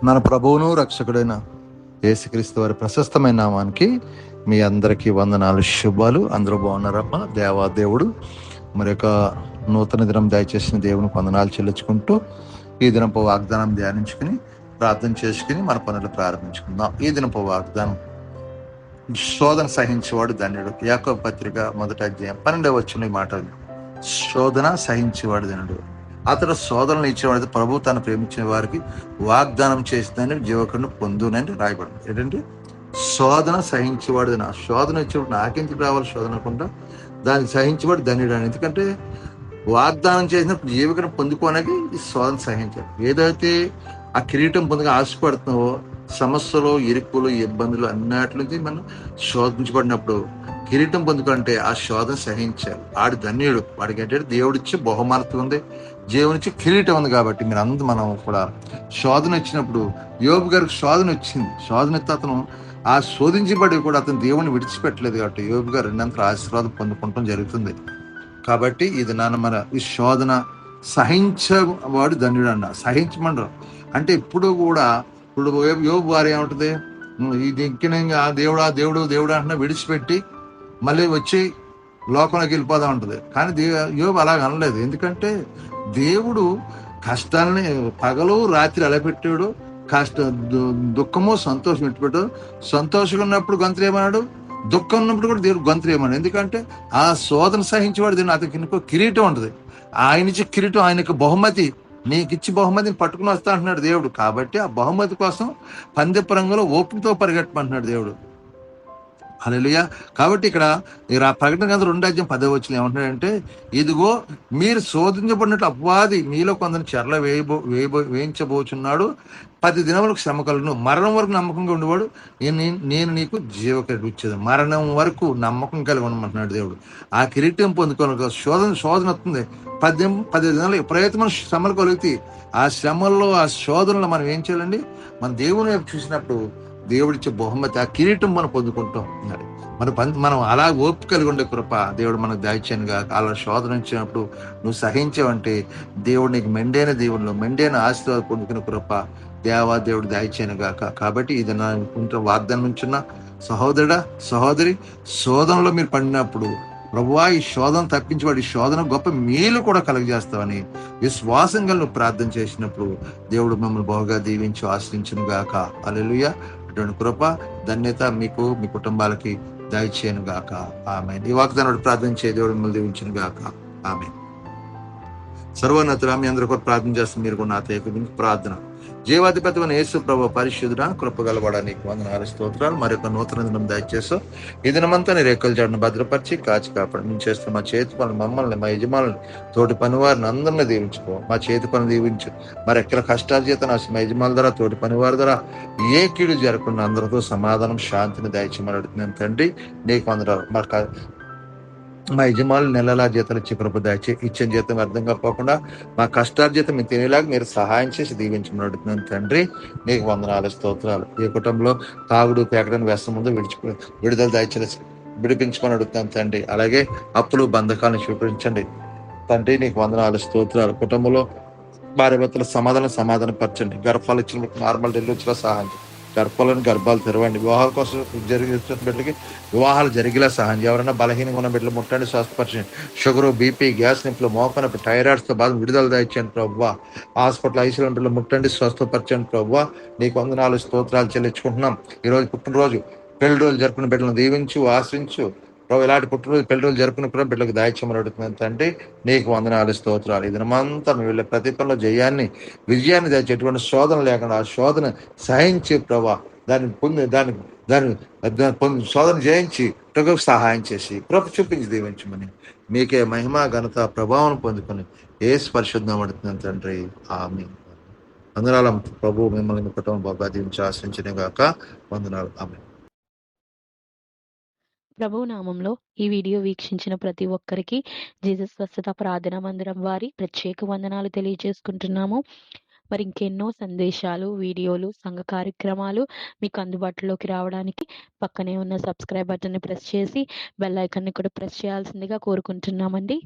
మన ప్రభువును రక్షకుడైన యేసుక్రీస్తు వారి ప్రశస్తమైన నామానికి మీ అందరికీ వందనాలు, శుభాలు. అందరూ బాగున్నారమ్మా? దేవాదేవుడు మరి యొక్క నూతన దినం దయచేసిన దేవునికి వందనాలు చెల్లించుకుంటూ ఈ దినపు వాగ్దానం ధ్యానించుకుని ప్రార్థన చేసుకుని మన పనులు ప్రారంభించుకుందాం. ఈ దినపు వాగ్దానం, శోధన సహించేవాడు ధన్యుడు. యాకోబు పత్రిక 1వ అధ్యాయం 12వ వచనం మాటలు, శోధన సహించేవాడు ధన్యుడు. అతడు శోధనలు ఇచ్చేవాడు ప్రభు తను ప్రేమించిన వారికి వాగ్దానం చేసిందని జీవకుడిని పొందునని రాయబడింది. ఏంటంటే శోధన సహించేవాడు. ఆ శోధన ఇచ్చేవాడు నాకెందుకు రావాలి శోధన అనుకుంటా, దాన్ని సహించేవాడు ధన్యుడు అని. ఎందుకంటే వాగ్దానం చేసినప్పుడు జీవికను పొందుకోనకి ఈ శోధన సహించాలి. ఏదైతే ఆ కిరీటం పొందుగా ఆశపడుతున్నావో, సమస్యలు, ఇరుకులు, ఇబ్బందులు అన్నిటి నుంచి మనం శోధించబడినప్పుడు కిరీటం పొందుకుంటే ఆ శోధన సహించాలి. ఆడు ధన్యుడు. వాడికి ఏంటంటే దేవుడిచ్చే బహుమానత ఉంది, దేవునిచ్చే కిరీటం ఉంది. కాబట్టి మీరు అందరూ మనం కూడా శోధన వచ్చినప్పుడు, యోబు గారికి శోధన వచ్చింది. శోధన ఎత్తే అతను ఆ శోధించబడి కూడా అతను దేవుని విడిచిపెట్టలేదు. కాబట్టి యోబు గారు రెండంతల ఆశీర్వాదం పొందుకుంటాం జరుగుతుంది. కాబట్టి ఇది మన ఈ శోధన సహించేవాడు ధన్యుడు అన్న. సహించమంటారు అంటే ఇప్పుడు కూడా, ఇప్పుడు యోబు వారు ఏముంటుంది, ఇది ఇంకినంగా దేవుడా దేవుడు దేవుడు అంటున్నా విడిచిపెట్టి మళ్ళీ వచ్చి లోకంలోకి వెళ్ళిపోదా ఉంటుంది. కానీ యోబు అలాగ అనలేదు. ఎందుకంటే దేవుడు కష్టాలని పగలు రాత్రి అలా పెట్టాడు. దుఃఖము సంతోషం ఇట్టుపెట్టాడు. సంతోషంగా ఉన్నప్పుడు గొంతులు ఏమన్నాడు, దుఃఖం ఉన్నప్పుడు కూడా దేవుడు గొంతులు ఏమన్నాడు. ఎందుకంటే ఆ శోధన సహించేవాడు దేవుడు అతనికి ఇంకో కిరీటం ఉంటుంది. ఆయన ఇచ్చే కిరీటం, ఆయనకు బహుమతి, నీకు ఇచ్చి బహుమతిని పట్టుకుని వస్తా అంటున్నాడు దేవుడు. కాబట్టి ఆ బహుమతి కోసం పందెపు రంగులో ఓపికతో పరిగెట్టమంటున్నాడు దేవుడు. హల్లెలూయా. కాబట్టి ఇక్కడ ప్రకటన గ్రంథం 2వ అధ్యాయం 10వ వచనం ఏమంటున్నాడంటే, ఇదిగో మీరు శోధించబడినట్లు అపవాది మీలో కొందరిని చెరల వేయించబోచున్నాడు. 10 దినములకు శ్రమ కలుగును. మరణం వరకు నమ్మకంగా ఉండేవాడు నేను నీకు జీవకిరీటం ఇచ్చేది. మరణం వరకు నమ్మకం కలిగి ఉండమంటున్నాడు దేవుడు. ఆ కిరీటం పొందుకోవాలి. శోధన వస్తుంది. 10 దినాలు ఎప్పుడైతే మనం శ్రమలు కలుగుతాయి, ఆ శ్రమల్లో, ఆ శోధనలో మనం ఏం చేయాలండి, మన దేవుని వైపు చూసినప్పుడు దేవుడిచ్చే బహుమతి, ఆ కిరీటం మనం పొందుకుంటాం. మనం అలా ఓపిక కలిగి ఉండే కృప దేవుడు మనకు దయచేయనుగా. అలా శోధన ఇచ్చినప్పుడు నువ్వు సహించావంటే దేవుడు నీకు మెండైన దేవుళ్ళు, మెండైన ఆశీర్వాదం పొందుకునే కృప దేవుడు దయచేయనుగాక. కాబట్టి ఇది నా వాగ్దానం ఉంచున్న సహోదరుడా, సహోదరి, శోధనలో మీరు పడినప్పుడు ప్రభువా ఈ శోధన తప్పించేవాడు, ఈ శోధన గొప్ప మేలు కూడా కలుగజేస్తావని విశ్వాసంగా నువ్వు ప్రార్థన చేసినప్పుడు దేవుడు మిమ్మల్ని బహుగా దీవించి ఆశ్రయించును గాక. హల్లెలూయా. అటువంటి కృప, ధన్యత మీకు, మీ కుటుంబాలకి దయచేయను గాక. ఆమేన్. ఈ వాగ్దానం ప్రార్థన చేయ దేవుడు మిమ్మల్ని దీవించును గాక. ఆమేన్. సర్వోన్నతుడా, మీ అందరూ కూడా ప్రార్థన చేస్తాం. మీరు కూడా నాతో ఏకీభవించి ప్రార్థన. జీవాధిపతి యేసు ప్రభు పరిశుద్ధుడా, కృపగలవాడా, నీకు వందనాలు, స్తోత్రాలు. మరొక నూతన దినం దయచేస్తూ ఈ దినమంతా నీ రేకుల జాడను భద్రపరిచి కాచి కాపాడు. మేము చేస్తున్న మా చేతి పనులు, మమ్మల్ని, మా యజమానులు, తోటి పనివారిని అందరినీ దీవించుకో. మా చేతి పనులు దీవించు. మరి ఎక్కడ కష్టాల చేత మా యజమానుల ద్వారా, తోటి పనివారి ద్వారా ఏ కీడు జరగకుండా అందరితో సమాధానం, శాంతిని దయచేయమని అడుగుతున్నాను తండ్రి. నీకు వందనాలు. మా యజమానులు నెలలా జీతాలు ఇచ్చే కృప దయచే. ఇచ్చిన జీతం వ్యర్థం కాకుండా మా కష్టాల జీతం మేము తినేలాగా మీరు సహాయం చేసి దీవించమని అడుగుతున్నాను తండ్రి. నీకు వందనాలు, స్తోత్రాలు. ఈ కుటుంబంలో తాగుడు, పేకడని వ్యసనం ముందు విడుదల దయచేసి విడిపించుకొని అడుగుతాను తండ్రి. అలాగే అప్పులు, బంధకాలను చూపించండి తండ్రి. నీకు వందనాలు, స్తోత్రాలు. కుటుంబంలో భార్య భర్తల సమాధానం పరచండి. గర్భాలు ఇచ్చిన నార్మల్ డెలివరీలో సహాయం, గర్భాలు తెరవండి. వివాహాల కోసం జరిగిన బిడ్డలకి వివాహాలు జరిగేలా సహాయం. ఎవరైనా బలహీనంగా ఉన్న బిడ్డలు ముట్టండి, స్వస్థపరచండి. షుగరు, బీపీ, గ్యాస్ నింపులు, మోకనొప్పి, థైరాయిడ్స్తో బాధ విడుదల దయచేయండి ప్రభువా. హాస్పిటల్ ఐసీలో బిడ్డలు ముట్టండి, స్వస్థపరచండి ప్రభువా. నీకు వందనాలు, స్తోత్రాలు చెల్లించుకుంటున్నాం. ఈరోజు పుట్టినరోజు, పెళ్లి రోజులు జరుపుకున్న బిడ్డలను దీవించు, ఆశ్రయించు ప్రభు. ఇలాంటి పుట్టినరోజు, పెళ్లి రోజులు జరుపుకున్న కూడా బిడ్డలకు దయచేయమని అడుగుతున్నాను తండ్రి. నీకు వందనాలు, స్తోత్రాలు. ఈ దినమంతా మేము వెళ్ళే ప్రతి పనిలో విజయాన్ని దయచేసి ఎటువంటి శోధన లేకుండా ఆ శోధన సహించి ప్రభా దాన్ని పొంది శోధన జయించి సహాయం చేసి కృప చూపించి దీవించమని మీకే మహిమ, ఘనత, ప్రభావం పొందుకొని యేసు పరిశుద్ధం అడుగుతున్నాను తండ్రి. ఆమేన్. వందనాలు ప్రభు. మిమ్మల్ని మీ కుటుంబం బాగా దీవించి ఆశ్రయించిన గాక. వందనాలు. ఆమేన్. ప్రభువు నామంలో ఈ వీడియో వీక్షించిన ప్రతి ఒక్కరికి జీసస్ స్వస్థత ప్రార్థనా మందిరం వారి ప్రత్యేక వందనాలు తెలియజేసుకుంటున్నాము. మరి ఇంకెన్నో సందేశాలు, వీడియోలు, సంఘ కార్యక్రమాలు మీకు అందుబాటులోకి రావడానికి పక్కనే ఉన్న సబ్స్క్రైబ్ బటన్ని ప్రెస్ చేసి బెల్ ఐకాన్ని కూడా ప్రెస్ చేయాల్సిందిగా కోరుకుంటున్నామండి.